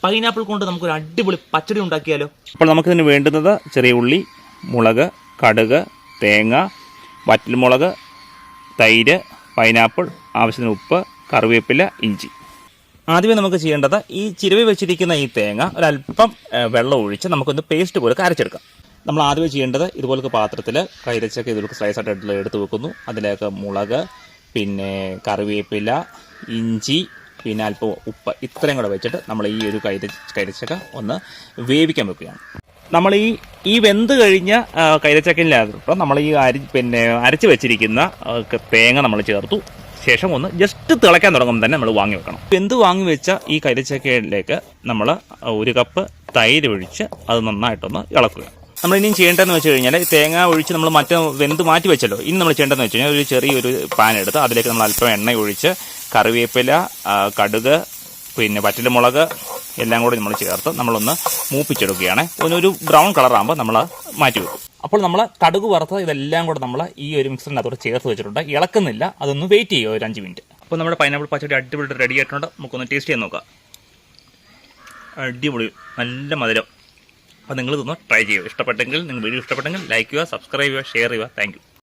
Pineapple കൊണ്ട് നമുക്കൊരു അടിപൊളി പച്ചടി ഉണ്ടാക്കിയാലോ? അപ്പോൾ നമുക്കിതിന് വേണ്ടുന്നത് ചെറിയ ഉള്ളി, മുളക്, കടുക്, തേങ്ങ, വറ്റൽമുളക്, തൈര്, പൈനാപ്പിൾ, ആവശ്യത്തിന് ഉപ്പ്, കറിവേപ്പില, ഇഞ്ചി. ആദ്യമേ നമുക്ക് ചെയ്യേണ്ടത് ഈ ചിരവി വെച്ചിരിക്കുന്ന ഈ തേങ്ങ ഒരല്പം വെള്ളം ഒഴിച്ച് നമുക്കൊന്ന് പേസ്റ്റ് പോലെ അരച്ചെടുക്കാം. നമ്മൾ ആദ്യമേ ചെയ്യേണ്ടത് ഇതുപോലത്തെ പാത്രത്തിൽ കൈതച്ചക്ക ഇതുപോലെ സ്ലൈസായിട്ട് എടുത്ത് വെക്കുന്നു. അതിലേക്ക് മുളക്, പിന്നെ കറിവേപ്പില, ഇഞ്ചി, പിന്നെ അല്പം ഉപ്പ്, ഇത്രയും കൂടെ വെച്ചിട്ട് നമ്മൾ ഈ ഒരു കൈതച്ചക്ക ഒന്ന് വേവിക്കാൻ വെക്കുകയാണ്. നമ്മൾ ഈ വെന്ത് കഴിഞ്ഞ കൈതച്ചക്കയിനകത്ത് നമ്മൾ ഈ അരച്ച് വെച്ചിരിക്കുന്ന തേങ്ങ നമ്മൾ ചേർത്തു. ശേഷം ഒന്ന് ജസ്റ്റ് തിളയ്ക്കാൻ തുടങ്ങുമ്പോൾ തന്നെ നമ്മൾ വാങ്ങി വെക്കണം. വെന്ത് വാങ്ങി വെച്ച ഈ കൈതച്ചക്കയിലേക്ക് നമ്മൾ 1 കപ്പ് തൈര് ഒഴിച്ച് അത് നന്നായിട്ടൊന്ന് ഇളക്കുക. നമ്മൾ ഇനിയും ചെയ്യേണ്ടതെന്ന് വെച്ച് കഴിഞ്ഞാൽ തേങ്ങ ഒഴിച്ച് നമ്മൾ വെന്ത് മാറ്റി വെച്ചല്ലോ. ഇനി നമ്മൾ ചെയ്യേണ്ടതെന്ന് വെച്ച് കഴിഞ്ഞാൽ ഒരു ചെറിയൊരു പാൻ എടുത്ത് അതിലേക്ക് നമ്മൾ അല്പം എണ്ണ ഒഴിച്ച് കറിവേപ്പില, കടുക്, പിന്നെ വറ്റൽമുളക് എല്ലാം കൂടി നമ്മൾ ചേർത്ത് നമ്മളൊന്ന് മൂപ്പിച്ചെടുക്കുകയാണ്. ഒരു ബ്രൗൺ കളറാകുമ്പോൾ നമ്മൾ മാറ്റി വെക്കും. അപ്പോൾ നമ്മൾ കടുക് വറുത്ത് ഇതെല്ലാം കൂടെ നമ്മൾ ഈ ഒരു മിക്സറിനകത്തോട് ചേർത്ത് വെച്ചിട്ടുണ്ട്. ഇളക്കുന്നില്ല, അതൊന്ന് വെയിറ്റ് ചെയ്യുക ഒരു 5 മിനിറ്റ്. അപ്പോൾ നമ്മുടെ പൈനാപ്പിൾ പച്ചടി അടിപൊളി റെഡി ആയിട്ടുണ്ട്. നമുക്കൊന്ന് ടേസ്റ്റ് ചെയ്യാൻ നോക്കാം. അടിപൊളി, നല്ല മധുരം. അപ്പോൾ നിങ്ങൾ ഇതൊന്ന് ട്രൈ ചെയ്യുക. ഇഷ്ടപ്പെട്ടെങ്കിൽ, നിങ്ങൾ വീഡിയോ ഇഷ്ടപ്പെട്ടെങ്കിൽ ലൈക്ക് ചെയ്യുക, സബ്സ്ക്രൈബ് ചെയ്യുക, ഷെയർ ചെയ്യുക. Thank you.